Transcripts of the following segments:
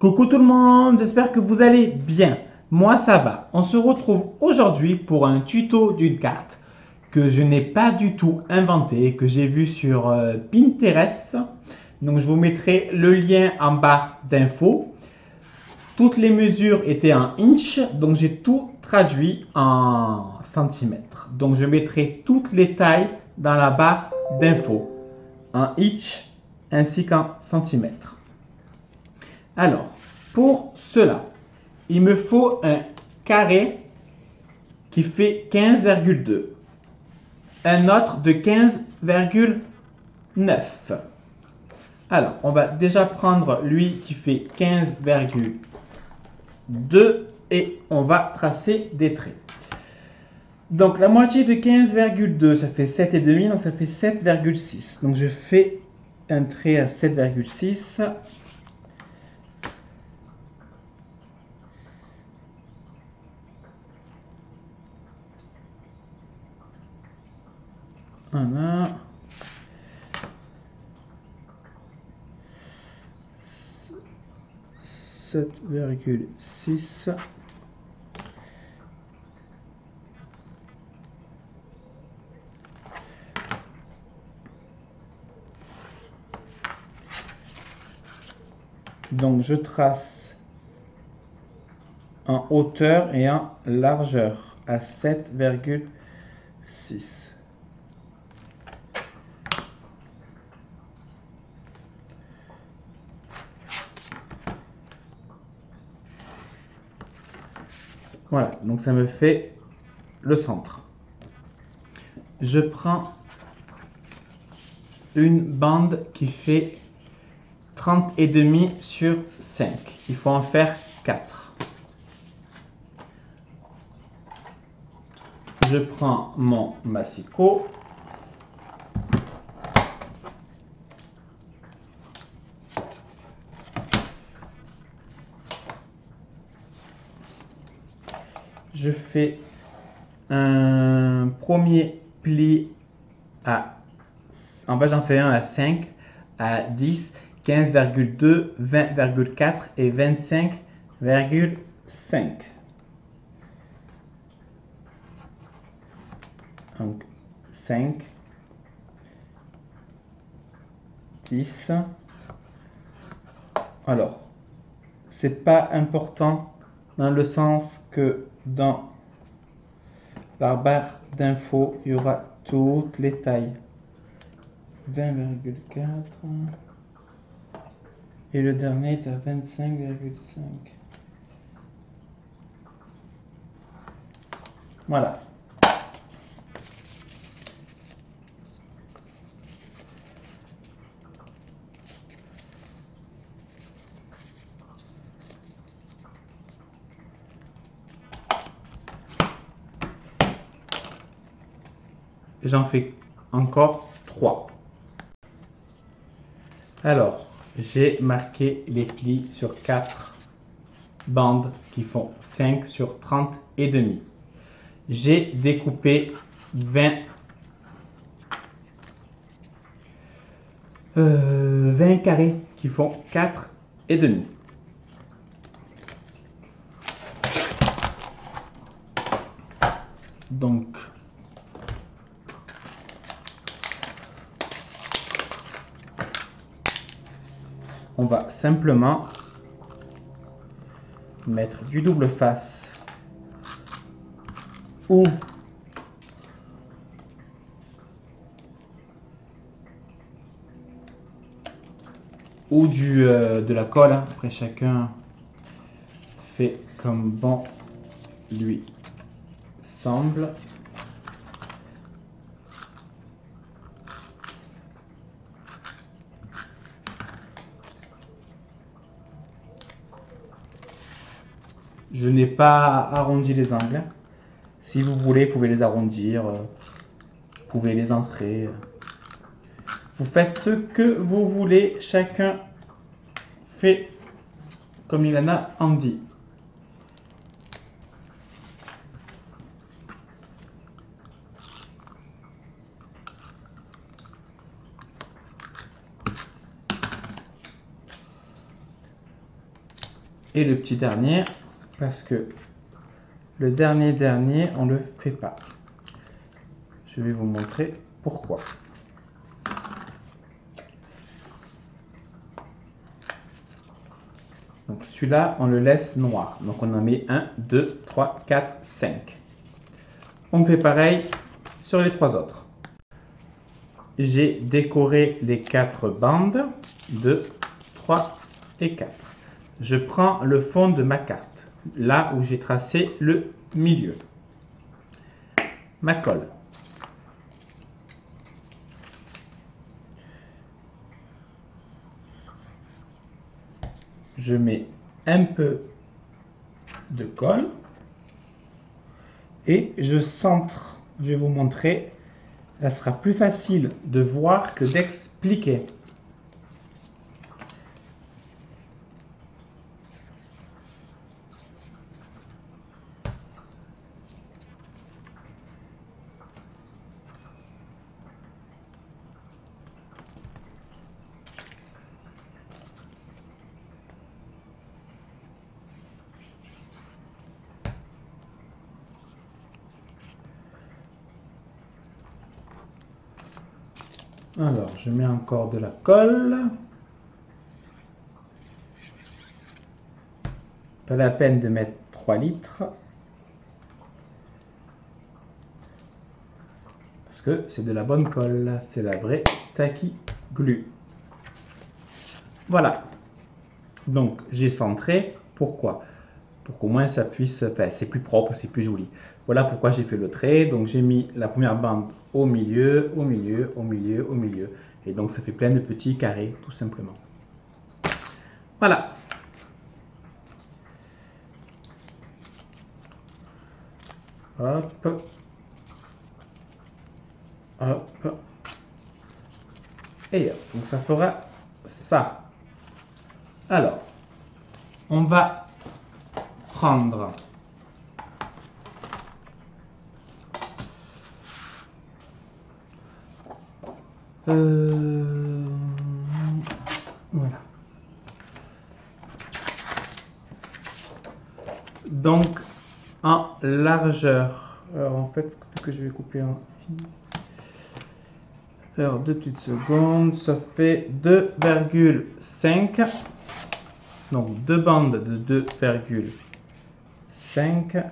Coucou tout le monde, j'espère que vous allez bien. Moi ça va. On se retrouve aujourd'hui pour un tuto d'une carte que je n'ai pas du tout inventé, que j'ai vu sur Pinterest. Donc je vous mettrai le lien en barre d'infos. Toutes les mesures étaient en inch, donc j'ai tout traduit en centimètres. Donc je mettrai toutes les tailles dans la barre d'infos, en inch ainsi qu'en centimètres. Alors, pour cela, il me faut un carré qui fait 15,2, un autre de 15,9. Alors, on va déjà prendre lui qui fait 15,2 et on va tracer des traits. Donc, la moitié de 15,2, ça fait 7,5, donc ça fait 7,6. Donc, je fais un trait à 7,6. Voilà. 7,6. Donc je trace en hauteur et en largeur à 7,6. Voilà, donc ça me fait le centre. Je prends une bande qui fait 30,5 sur 5. Il faut en faire 4. Je prends mon massicot. Je fais un premier pli en bas j'en fais un à 5, à 10, 15,2, 20,4 et 25,5. Donc 5, 10. Alors, c'est pas important dans le sens que dans la barre d'infos, il y aura toutes les tailles. 20,4 et le dernier est à 25,5. Voilà. J'en fais encore 3. Alors, j'ai marqué les plis sur 4 bandes qui font 5 sur 30 et demi. J'ai découpé 20 carrés qui font 4 et demi. Donc, on va simplement mettre du double face ou de la colle. Après, chacun fait comme bon lui semble. Je n'ai pas arrondi les angles. Si vous voulez, vous pouvez les arrondir, vous pouvez les entrer. Vous faites ce que vous voulez, chacun fait comme il en a envie. Et le petit dernier, parce que le dernier, on ne le fait pas. Je vais vous montrer pourquoi. Donc celui-là, on le laisse noir. Donc on en met 1, 2, 3, 4, 5. On fait pareil sur les 3 autres. J'ai décoré les 4 bandes, 2, 3 et 4. Je prends le fond de ma carte, là où j'ai tracé le milieu. Ma colle. Je mets un peu de colle et je centre. Je vais vous montrer. Ça sera plus facile de voir que d'expliquer. Alors, je mets encore de la colle. Pas la peine de mettre 3 litres. Parce que c'est de la bonne colle. C'est la vraie Tacky Glue. Voilà. Donc, j'ai centré. Pourquoi? Pour qu'au moins ça puisse... Enfin, c'est plus propre, c'est plus joli. Voilà pourquoi j'ai fait le trait. Donc, j'ai mis la première bande au milieu, au milieu, au milieu, au milieu. Et donc, ça fait plein de petits carrés, tout simplement. Voilà. Hop. Hop. Et hop. Donc, ça fera ça. Alors, on va prendre voilà. Donc, en largeur. Alors, en fait, ce que je vais couper en... Alors, 2 petites secondes. Ça fait 2,5. Donc, 2 bandes de 2,5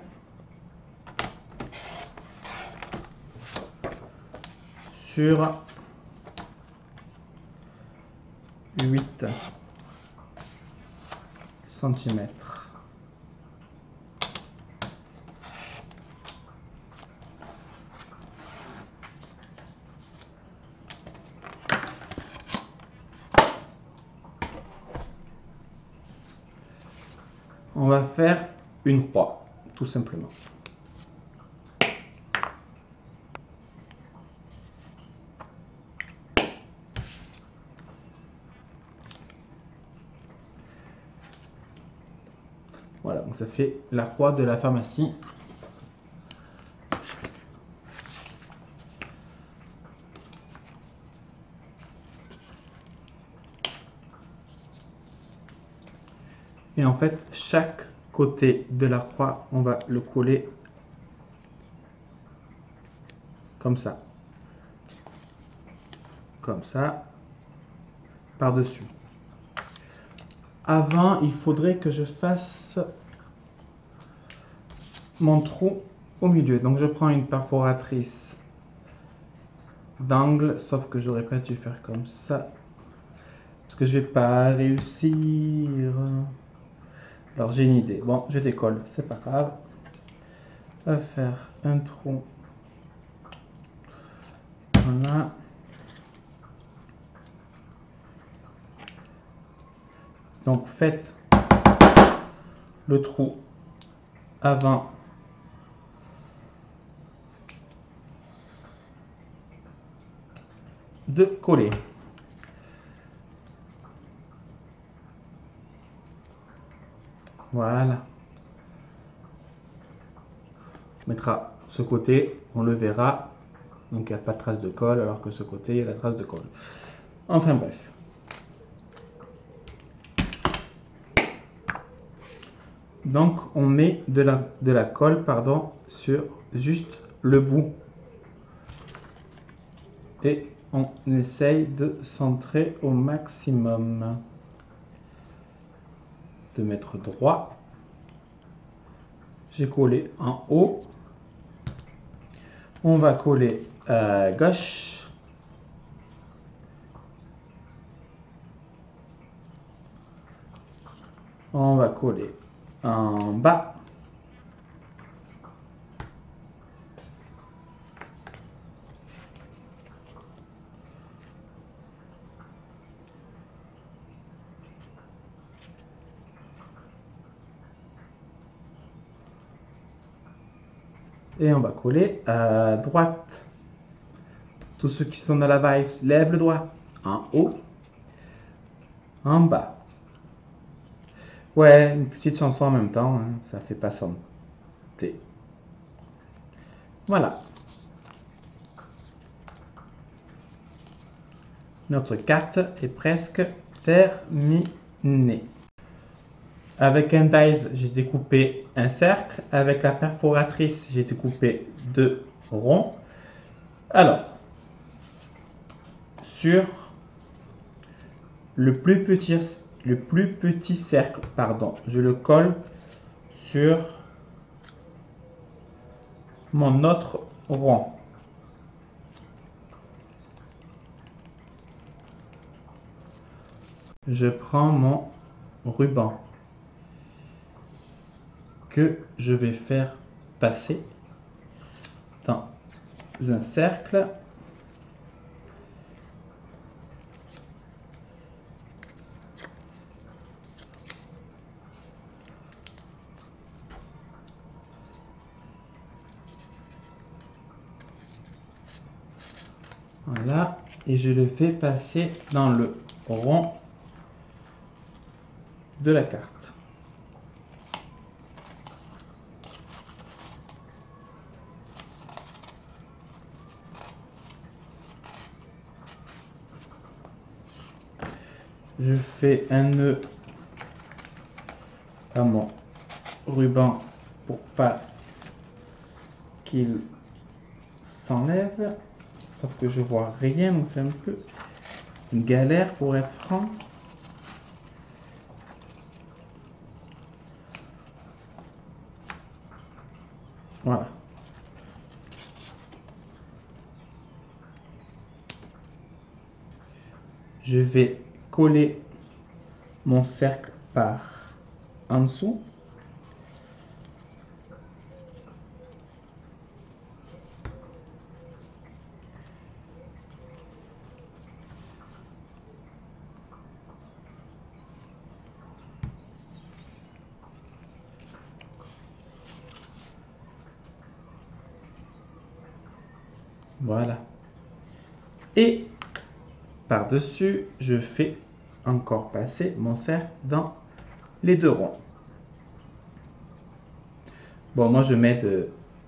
sur 8 cm. On va faire une croix, tout simplement. Voilà, donc ça fait la croix de la pharmacie. Et en fait, chaque côté de la croix, on va le coller comme ça. Comme ça, par-dessus. Avant, il faudrait que je fasse mon trou au milieu. Donc, je prends une perforatrice d'angle, sauf que j'aurais pas dû faire comme ça. Parce que je vais pas réussir. Alors, j'ai une idée. Bon, je décolle, c'est pas grave. On va faire un trou. Voilà. Donc, faites le trou avant de coller. Voilà. On mettra ce côté, on le verra. Donc, il n'y a pas de trace de colle, alors que ce côté, il y a la trace de colle. Enfin, bref. Donc on met de la colle pardon, sur juste le bout. Et on essaye de centrer au maximum. De mettre droit. J'ai collé en haut. On va coller à gauche. On va coller en bas. Et on va coller à droite. Tous ceux qui sont dans la vibe, lèvent le doigt. En haut. En bas. Ouais, une petite chanson en même temps, hein, ça fait patienter. Voilà. Notre carte est presque terminée. Avec un dies, j'ai découpé un cercle. Avec la perforatrice, j'ai découpé 2 ronds. Alors, sur le plus petit cercle, pardon, je le colle sur mon autre rond. Je prends mon ruban que je vais faire passer dans un cercle. Voilà, et je le fais passer dans le rond de la carte. Je fais un nœud à mon ruban pour pas qu'il s'enlève. Sauf que je vois rien, donc c'est un peu une galère pour être franc. Voilà. Je vais coller mon cercle par en dessous. Voilà. Et par-dessus, je fais encore passer mon cercle dans les 2 ronds. Bon, moi je mets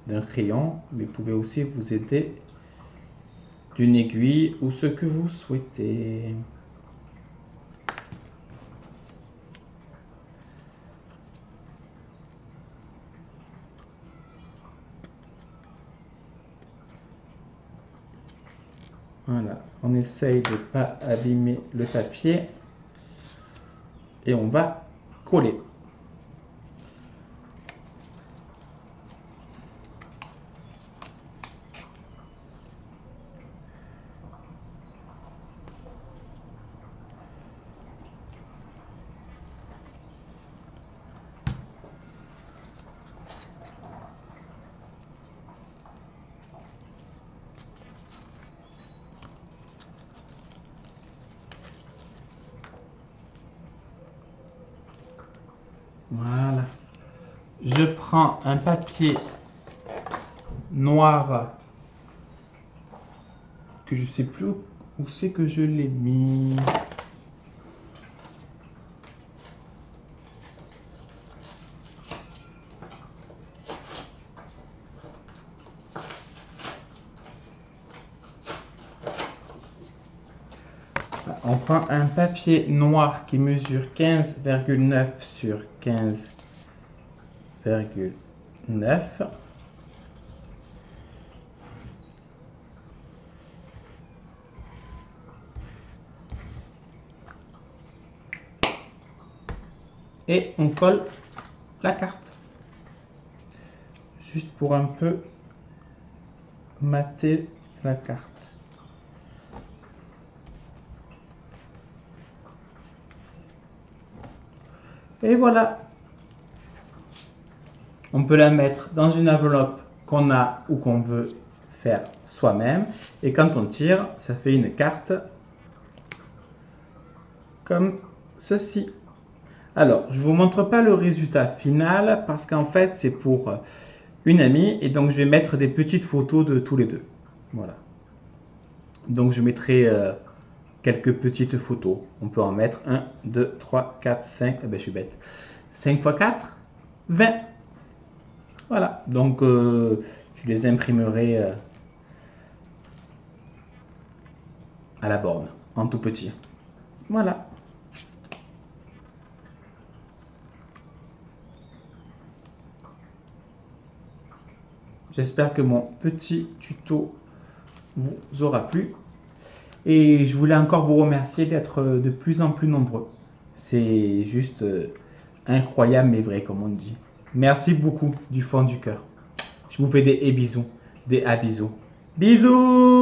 d'un crayon, mais vous pouvez aussi vous aider d'une aiguille ou ce que vous souhaitez. Voilà, on essaye de ne pas abîmer le papier et on va coller. Voilà. Je prends un papier noir que je sais plus où c'est que je l'ai mis. On prend un papier noir qui mesure 15,9 sur 15 9. Et on colle la carte. Juste pour un peu mater la carte. Et voilà. On peut la mettre dans une enveloppe qu'on a ou qu'on veut faire soi-même. Et quand on tire, ça fait une carte comme ceci. Alors, je ne vous montre pas le résultat final parce qu'en fait, c'est pour une amie. Et donc, je vais mettre des petites photos de tous les deux. Voilà. Donc, je mettrai quelques petites photos. On peut en mettre 1, 2, 3, 4, 5. Eh ben, je suis bête. 5 x 4, 20. Voilà. Donc, je les imprimerai à la borne, en tout petit. Voilà. J'espère que mon petit tuto vous aura plu. Et je voulais encore vous remercier d'être de plus en plus nombreux. C'est juste incroyable mais vrai comme on dit. Merci beaucoup du fond du cœur. Je vous fais des bisous. Des bisous. Bisous!